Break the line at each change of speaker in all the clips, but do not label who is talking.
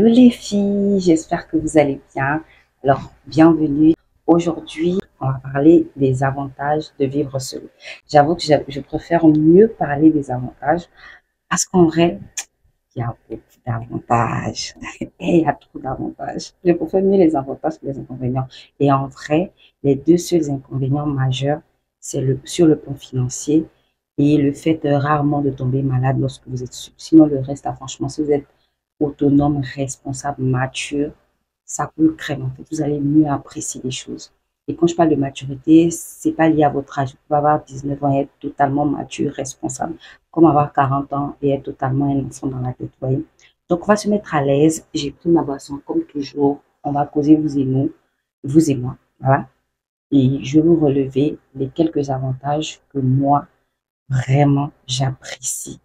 Hello les filles, j'espère que vous allez bien. Alors, bienvenue. Aujourd'hui, on va parler des avantages de vivre seul. J'avoue que je préfère mieux parler des avantages parce qu'en vrai, il y a beaucoup d'avantages. Et il y a trop d'avantages. Je préfère mieux les avantages que les inconvénients. Et en vrai, les deux seuls inconvénients majeurs, c'est sur le plan financier et le fait rarement de tomber malade lorsque vous êtes seul. Sinon, le reste, là, franchement, si vous êtes autonome, responsable, mature, ça coule crème. En fait, vous allez mieux apprécier les choses. Et quand je parle de maturité, c'est pas lié à votre âge. Vous pouvez avoir 19 ans et être totalement mature, responsable, comme avoir 40 ans et être totalement un enfant dans la tête, vous voyez. Donc, on va se mettre à l'aise. J'ai pris ma boisson comme toujours. On va causer vous et moi, voilà. Et je vais vous relever les quelques avantages que moi, vraiment, j'apprécie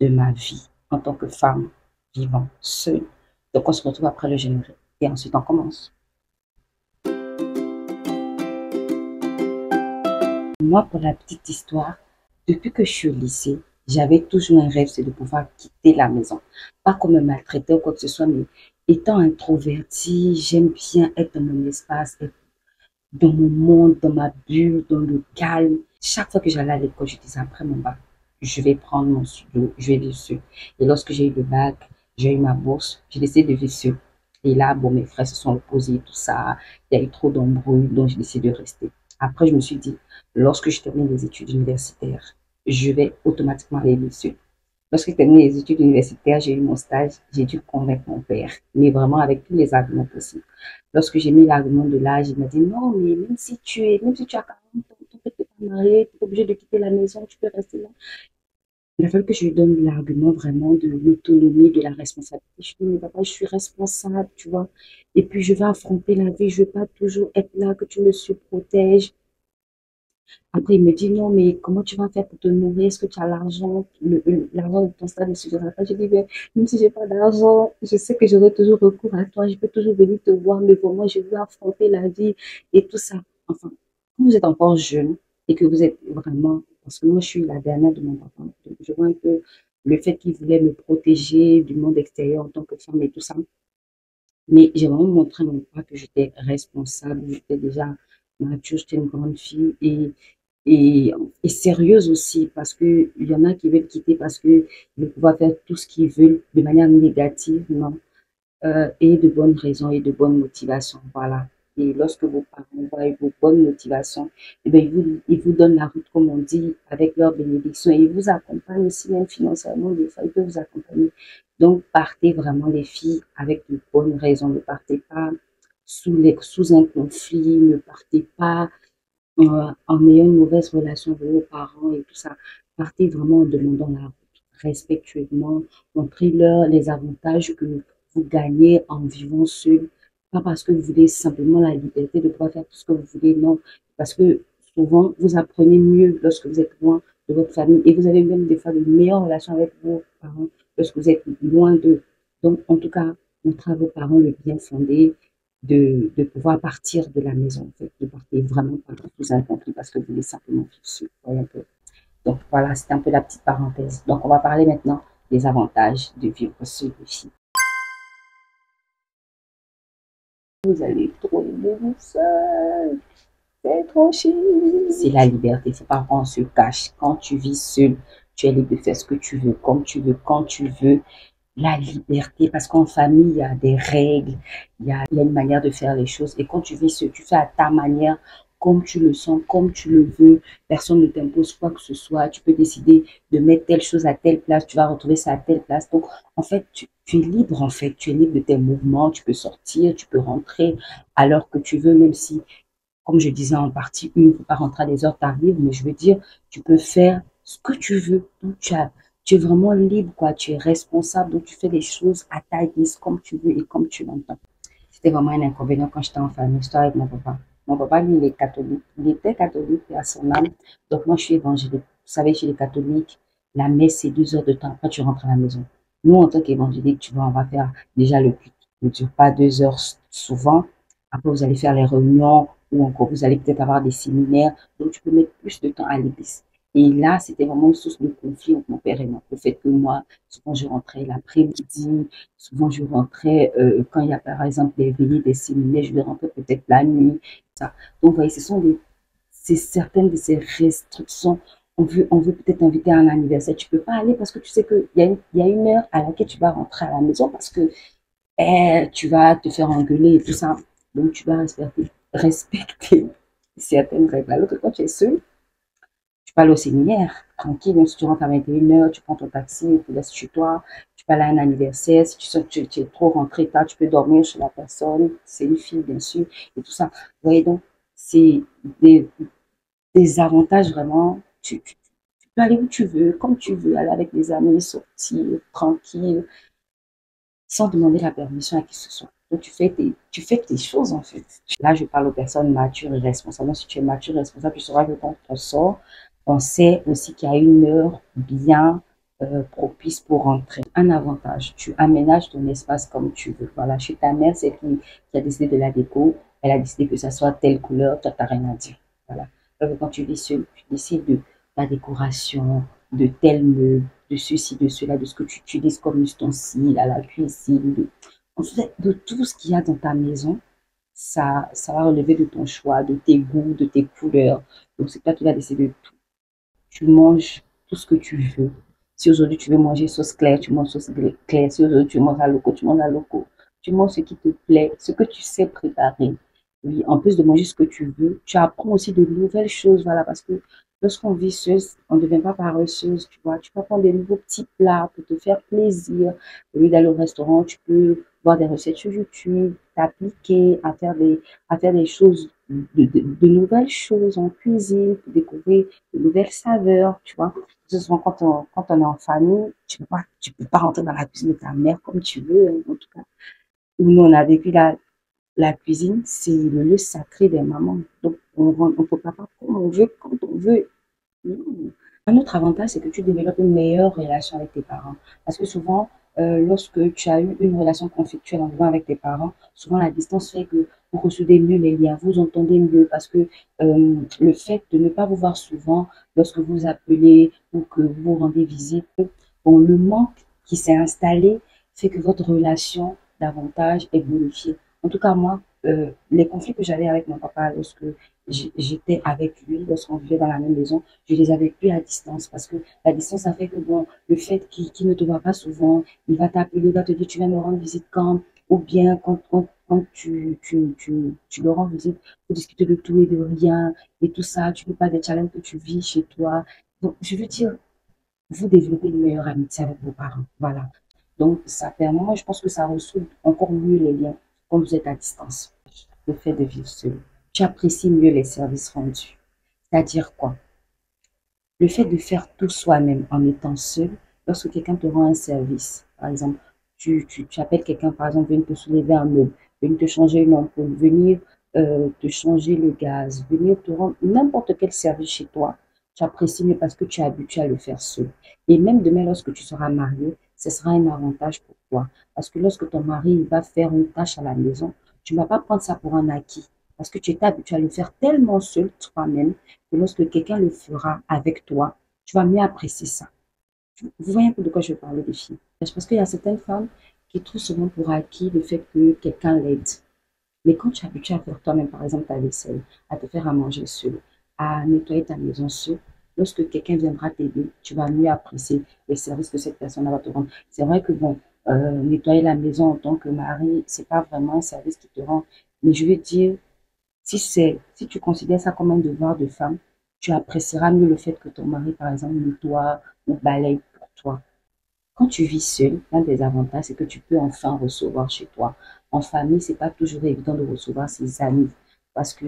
de ma vie en tant que femme vivant seule. Donc, on se retrouve après le générique. Et ensuite, on commence. Moi, pour la petite histoire, depuis que je suis au lycée, j'avais toujours un rêve, c'est de pouvoir quitter la maison. Pas comme me maltraiter ou quoi que ce soit, mais étant introvertie, j'aime bien être dans mon espace, être dans mon monde, dans ma bulle, dans le calme. Chaque fois que j'allais à l'école, je disais après mon bac, je vais prendre mon studio, je vais vivre seul. Et lorsque j'ai eu le bac, j'ai eu ma bourse, j'ai décidé de vivre seul. Et là, bon, mes frères se sont opposés, tout ça. Il y a eu trop d'embrouilles, donc j'ai décidé de rester. Après, je me suis dit, lorsque je termine les études universitaires, je vais automatiquement aller vivre seul. Lorsque j'ai terminé les études universitaires, j'ai eu mon stage, j'ai dû convaincre mon père, mais vraiment avec tous les arguments possibles. Lorsque j'ai mis l'argument de l'âge, il m'a dit non, mais même si tu as 40 ans, ton père n'est pas marié, tu es obligé de quitter la maison, tu peux rester là. Il a fallu que je lui donne l'argument vraiment de l'autonomie, de la responsabilité. Je lui ai dit, mais papa, je suis responsable, tu vois. Et puis, je vais affronter la vie, je ne vais pas toujours être là, que tu me surprotèges. Après, il me dit, non, mais comment tu vas faire pour te nourrir? Est-ce que tu as l'argent? L'argent de ton stade ne suffira pas. Je dis, ben, même si j'ai pas d'argent, je sais que j'aurai toujours recours à toi. Je peux toujours venir te voir, mais pour moi, je veux affronter la vie et tout ça. Enfin, quand vous êtes encore jeune et que vous êtes vraiment, parce que moi, je suis la dernière de mon papa, donc je vois un peu le fait qu'il voulait me protéger du monde extérieur en tant que femme et tout ça. Mais j'ai vraiment montré à mon papa que j'étais responsable, j'étais déjà mature, j'étais une grande fille et sérieuse aussi parce que il y en a qui veulent quitter parce que ils vont pouvoir faire tout ce qu'ils veulent de manière négative, non, et de bonnes raisons et de bonnes motivations, voilà. Et lorsque vos parents voient vos bonnes motivations, eh bien, ils vous donnent la route, comme on dit, avec leur bénédiction et ils vous accompagnent aussi, même financièrement, des fois, ils peuvent vous accompagner. Donc, partez vraiment, les filles, avec de bonnes raisons. Ne partez pas sous un conflit, ne partez pas en ayant une mauvaise relation avec vos parents et tout ça. Partez vraiment en demandant la route respectueusement, montrez-leur les avantages que vous gagnez en vivant seul, pas parce que vous voulez simplement la liberté de pouvoir faire tout ce que vous voulez, non, parce que souvent vous apprenez mieux lorsque vous êtes loin de votre famille et vous avez même des fois de meilleures relations avec vos parents lorsque vous êtes loin d'eux. Donc, en tout cas, montrez à vos parents le bien fondé, de pouvoir partir de la maison, en fait, de partir vraiment pas sous un conflit parce que vous voulez simplement vivre seul. Voyez un peu. Donc voilà, c'était un peu la petite parenthèse. Donc on va parler maintenant des avantages de vivre seul ici. Vous allez trop aimer vous seul. C'est trop chiant. C'est la liberté. C'est pas qu'on se cache. Quand tu vis seul, tu es libre de faire ce que tu veux, comme tu veux, quand tu veux. La liberté, parce qu'en famille, il y a des règles, il y a une manière de faire les choses. Et quand tu vis seul, tu fais à ta manière, comme tu le sens, comme tu le veux. Personne ne t'impose quoi que ce soit. Tu peux décider de mettre telle chose à telle place, tu vas retrouver ça à telle place. Donc, en fait, tu es libre, en fait. Tu es libre de tes mouvements, tu peux sortir, tu peux rentrer à l'heure que tu veux, même si, comme je disais en partie 1, il ne faut pas rentrer à des heures tardives, mais je veux dire, tu peux faire ce que tu veux. Donc, tu es vraiment libre, quoi. Tu es responsable, donc tu fais les choses à ta guise, comme tu veux et comme tu l'entends. C'était vraiment un inconvénient quand j'étais en famille, j'étais avec mon papa. Mon papa, lui, il est catholique. Il était catholique et à son âme. Donc, moi, je suis évangélique. Vous savez, chez les catholiques, la messe, c'est 2 heures de temps. Après, tu rentres à la maison. Nous, en tant qu'évangélique, tu vois, on va faire déjà le culte. Ne dure pas 2 heures souvent. Après, vous allez faire les réunions ou encore vous allez peut-être avoir des séminaires. Donc, tu peux mettre plus de temps à l'église. Et là, c'était vraiment une source de conflit entre mon père et moi. Le fait que moi, souvent, je rentrais l'après-midi, souvent, je rentrais quand il y a, par exemple, des veillées, des séminaires, je vais rentrer peut-être la nuit. Ça. Donc, vous voyez, c'est certaines de ces restrictions. On veut peut-être inviter à un anniversaire. Tu peux pas aller parce que tu sais qu'il y a une heure à laquelle tu vas rentrer à la maison parce que tu vas te faire engueuler et tout ça. Donc, tu vas respecter certaines règles. Alors que quand tu es seul, tu peux aller au séminaire, tranquille, même si tu rentres à 21h, tu prends ton taxi, tu te laisses chez toi, tu peux aller à un anniversaire, si tu sens que tu es trop rentré tard, tu peux dormir chez la personne, c'est une fille bien sûr, et tout ça. Vous voyez, donc, c'est des, des avantages vraiment, tu peux aller où tu veux, comme tu veux, aller avec des amis, sortir, tranquille, sans demander la permission à qui que ce soit. Donc, tu fais tes choses, en fait. Là, je parle aux personnes matures et responsables. Si tu es mature et responsable, tu sauras que quand on sort, on sait aussi qu'il y a une heure bien propice pour rentrer. Un avantage, tu aménages ton espace comme tu veux. Voilà, chez ta mère, c'est qui a décidé de la déco. Elle a décidé que ça soit telle couleur, toi, tu n'as rien à dire. Voilà. Alors que quand tu vis seul, tu décides de la décoration, de tel meuble, de ceci, de cela, de ce que tu utilises comme ustensile à la cuisine, en fait, de tout ce qu'il y a dans ta maison, ça va relever de ton choix, de tes goûts, de tes couleurs. Donc, c'est toi qui vas décider de tout. Tu manges tout ce que tu veux. Si aujourd'hui tu veux manger sauce claire, tu manges sauce claire. Si aujourd'hui tu manges à loco, tu manges à loco. Tu manges ce qui te plaît, ce que tu sais préparer. Oui, en plus de manger ce que tu veux, tu apprends aussi de nouvelles choses, voilà, parce que lorsqu'on vit seul, on ne devient pas paresseuse, tu vois. Tu peux prendre des nouveaux petits plats pour te faire plaisir. Au lieu d'aller au restaurant, tu peux voir des recettes sur YouTube, t'appliquer à faire des choses, de nouvelles choses en cuisine, pour découvrir de nouvelles saveurs, tu vois. Souvent, quand on est en famille, tu peux pas rentrer dans la cuisine de ta mère comme tu veux, hein, en tout cas. Nous, on a vécu la cuisine, c'est le lieu sacré des mamans. Donc, on ne peut pas faire comme on veut, quand on veut. Non. Un autre avantage, c'est que tu développes une meilleure relation avec tes parents. Parce que souvent, lorsque tu as eu une relation conflictuelle en vivant avec tes parents, souvent la distance fait que vous ressouder mieux les liens, vous entendez mieux. Parce que le fait de ne pas vous voir souvent, lorsque vous appelez ou que vous vous rendez visite, bon, le manque qui s'est installé fait que votre relation davantage est bonifiée. En tout cas, moi, les conflits que j'avais avec mon papa lorsque j'étais avec lui, lorsqu'on vivait dans la même maison, je les avais plus à distance parce que la distance a fait que bon, le fait qu'il ne te voit pas souvent, il va t'appeler, il va te dire tu viens me rendre visite quand, ou bien quand tu le rends visite, pour discuter de tout et de rien et tout ça, tu peux pas des challenges que tu vis chez toi. Donc, je veux dire, vous développez une meilleure amitié avec vos parents. Voilà. Donc, ça permet, moi, je pense que ça ressoule encore mieux les liens quand vous êtes à distance. Le fait de vivre seul. Tu apprécies mieux les services rendus. C'est-à-dire quoi? Le fait de faire tout soi-même en étant seul, lorsque quelqu'un te rend un service, par exemple, tu appelles quelqu'un, par exemple, venir te soulever un meuble, venir te changer une ampoule, venir te changer le gaz, venir te rendre n'importe quel service chez toi, tu apprécies mieux parce que tu es habitué à le faire seul. Et même demain, lorsque tu seras marié, ce sera un avantage pour toi. Parce que lorsque ton mari va faire une tâche à la maison, tu ne vas pas prendre ça pour un acquis. Parce que tu étais habitué à le faire tellement seul toi-même que lorsque quelqu'un le fera avec toi, tu vas mieux apprécier ça. Vous voyez un peu de quoi je veux parler des filles. C'est parce qu'il y a certaines femmes qui trouvent souvent pour acquis le fait que quelqu'un l'aide. Mais quand tu es habitué à faire toi-même, par exemple, ta vaisselle, à te faire à manger seul, à nettoyer ta maison seul, lorsque quelqu'un viendra t'aider, tu vas mieux apprécier les services que cette personne va te rendre. C'est vrai que bon, nettoyer la maison en tant que mari, c'est pas vraiment un service qui te rend. Mais je veux dire, si tu considères ça comme un devoir de femme, tu apprécieras mieux le fait que ton mari, par exemple, nettoie ou balaye pour toi. Quand tu vis seul, l'un des avantages, c'est que tu peux enfin recevoir chez toi. En famille, c'est pas toujours évident de recevoir ses amis parce que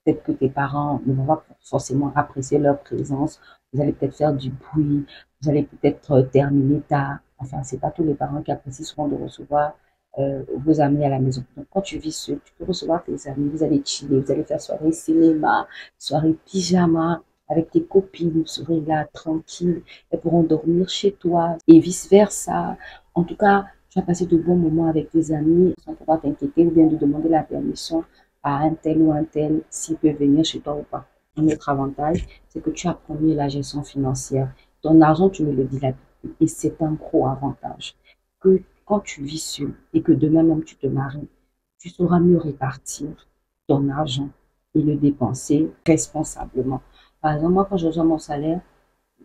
peut-être que tes parents ne vont pas forcément apprécier leur présence. Vous allez peut-être faire du bruit, vous allez peut-être terminer tard. Enfin, c'est pas tous les parents qui apprécient souvent de recevoir vos amis à la maison. Donc, quand tu vis seul, tu peux recevoir tes amis, vous allez chiller, vous allez faire soirée cinéma, soirée pyjama avec tes copines, vous serez là tranquille, elles pourront dormir chez toi et vice-versa. En tout cas, tu vas passer de bons moments avec tes amis sans pouvoir t'inquiéter ou bien de demander la permission à un tel ou un tel s'il peut venir chez toi ou pas. Un autre avantage, c'est que tu apprends mieux la gestion financière. Ton argent, tu ne le dilapides plus. Et c'est un gros avantage. Que quand tu vis seul et que demain même tu te maries, tu sauras mieux répartir ton argent et le dépenser responsablement. Par exemple, moi, quand je reçois mon salaire,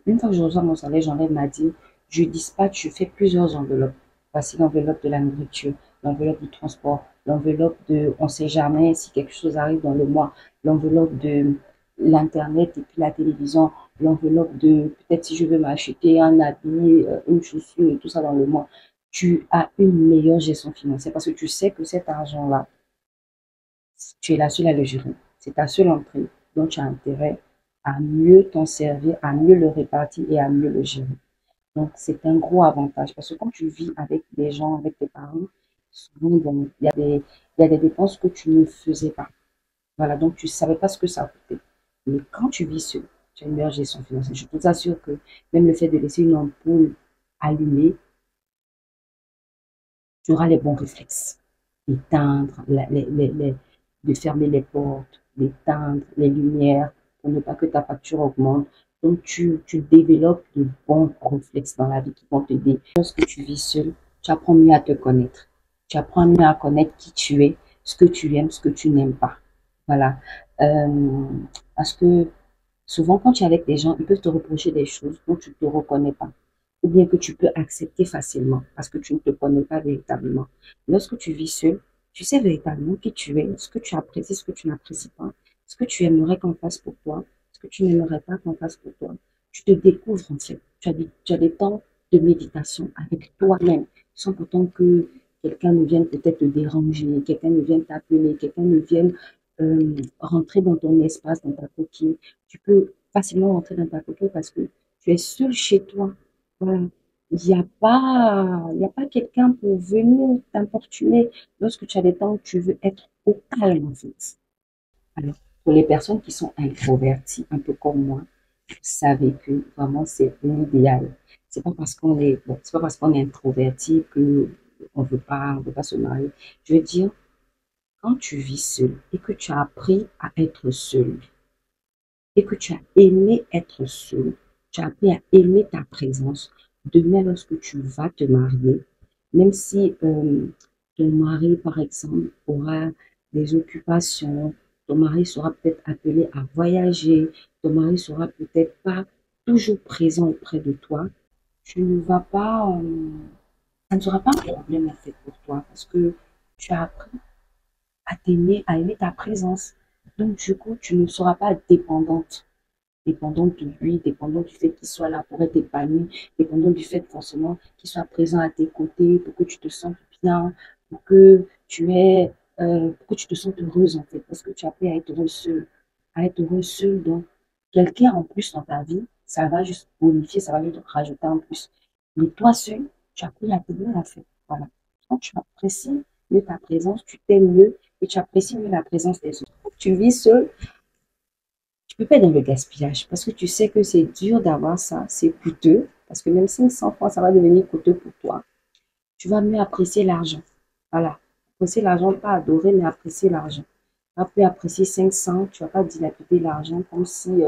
une fois que je reçois mon salaire, j'enlève ma dîme, je dispatche, je fais plusieurs enveloppes. Voici l'enveloppe de la nourriture, l'enveloppe du transport, l'enveloppe de on ne sait jamais si quelque chose arrive dans le mois, l'enveloppe de l'internet et puis la télévision, l'enveloppe de peut-être si je veux m'acheter un habit, une chaussure et tout ça dans le mois. Tu as une meilleure gestion financière parce que tu sais que cet argent-là, tu es la seule à le gérer. C'est ta seule entrée. Donc, tu as intérêt à mieux t'en servir, à mieux le répartir et à mieux le gérer. Donc, c'est un gros avantage parce que quand tu vis avec des gens, avec tes parents, souvent, bon, il y a des dépenses que tu ne faisais pas. Voilà, donc tu ne savais pas ce que ça coûtait. Mais quand tu vis seul, tu as une meilleure gestion financière. Je peux t'assurer que même le fait de laisser une ampoule allumée, tu auras les bons réflexes. Éteindre, de fermer les portes, d'éteindre les lumières pour ne pas que ta facture augmente. Donc, tu développes de bons réflexes dans la vie qui vont t'aider. Lorsque tu vis seul, tu apprends mieux à te connaître. Tu apprends mieux à connaître qui tu es, ce que tu aimes, ce que tu n'aimes pas. Voilà. Euh, Parce que souvent, quand tu es avec des gens, ils peuvent te reprocher des choses dont tu ne te reconnais pas ou bien que tu peux accepter facilement parce que tu ne te connais pas véritablement. Lorsque tu vis seul, tu sais véritablement qui tu es, ce que tu apprécies, ce que tu n'apprécies pas, ce que tu aimerais qu'on fasse pour toi, ce que tu n'aimerais pas qu'on fasse pour toi. Tu te découvres en fait. Tu as des temps de méditation avec toi-même, sans pourtant que quelqu'un ne vienne peut-être te déranger, quelqu'un ne vienne t'appeler, quelqu'un ne vienne rentrer dans ton espace, dans ta coquille. Tu peux facilement rentrer dans ta coquille parce que tu es seul chez toi. Voilà. Il y a pas quelqu'un pour venir t'importuner lorsque tu as des temps où tu veux être au calme, en fait. Alors, pour les personnes qui sont introverties, un peu comme moi, vous savez que vraiment c'est l'idéal. C'est pas parce qu'on est, bon, c'est pas parce qu'on est introverti que on veut pas se marier. Je veux dire, quand tu vis seul et que tu as appris à être seul et que tu as aimé être seul, tu as appris à aimer ta présence, demain lorsque tu vas te marier, même si ton mari, par exemple, aura des occupations, ton mari sera peut-être appelé à voyager, ton mari sera peut-être pas toujours présent auprès de toi, tu ne vas pas, ça ne sera pas un problème en fait pour toi parce que tu as appris à t'aimer, à aimer ta présence. Donc, du coup, tu ne seras pas dépendante de lui, dépendante du fait qu'il soit là pour être épanoui, dépendante du fait forcément qu'il soit présent à tes côtés pour que tu te sentes bien, pour que tu te sentes heureuse en fait, parce que tu as appris à être heureux seul. Donc, quelqu'un en plus dans ta vie, ça va juste bonifier, ça va juste rajouter en plus. Mais toi seul, tu as appris à t'aimer en fait. Voilà. Quand tu apprécies mieux ta présence, tu t'aimes mieux et tu apprécies mieux la présence des autres. Quand tu vis seul, tu peux pas être dans le gaspillage parce que tu sais que c'est dur d'avoir ça, c'est coûteux. Parce que même 500 francs, ça va devenir coûteux pour toi. Tu vas mieux apprécier l'argent. Voilà. Apprécier l'argent, pas adorer, mais apprécier l'argent. Tu vas plus apprécier 500, tu vas pas dilapider l'argent comme si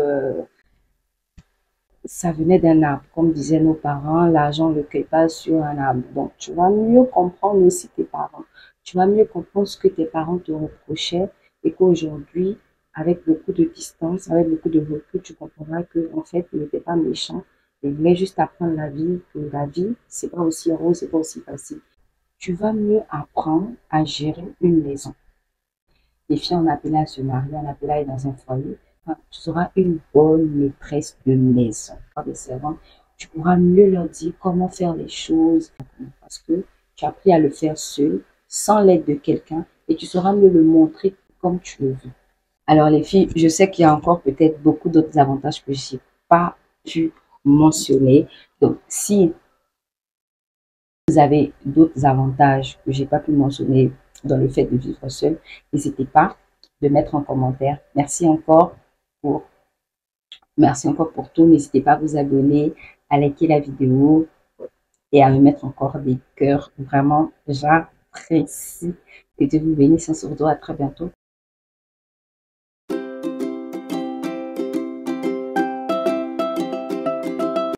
ça venait d'un arbre. Comme disaient nos parents, l'argent ne cueille pas sur un arbre. Donc, tu vas mieux comprendre aussi tes parents. Tu vas mieux comprendre ce que tes parents te reprochaient et qu'aujourd'hui, avec beaucoup de distance, avec beaucoup de recul, tu comprendras que, en fait, ils n'étaient pas méchants. Ils voulaient juste apprendre la vie, que la vie, c'est pas aussi rose, c'est pas aussi facile. Tu vas mieux apprendre à gérer une maison. Les filles, on appelait à se marier, on appelait à être dans un foyer. Enfin, tu seras une bonne maîtresse de maison. Par des servantes, tu pourras mieux leur dire comment faire les choses parce que tu as appris à le faire seul, sans l'aide de quelqu'un, et tu sauras mieux le montrer comme tu le veux. Alors les filles, je sais qu'il y a encore peut-être beaucoup d'autres avantages que je n'ai pas pu mentionner. Donc, si vous avez d'autres avantages que j'ai pas pu mentionner dans le fait de vivre seul, n'hésitez pas de mettre en commentaire. Pour, merci encore pour tout. N'hésitez pas à vous abonner, à liker la vidéo et à me mettre encore des cœurs. Vraiment, j'apprécie. Que Dieu vous bénisse. On se retrouve à très bientôt.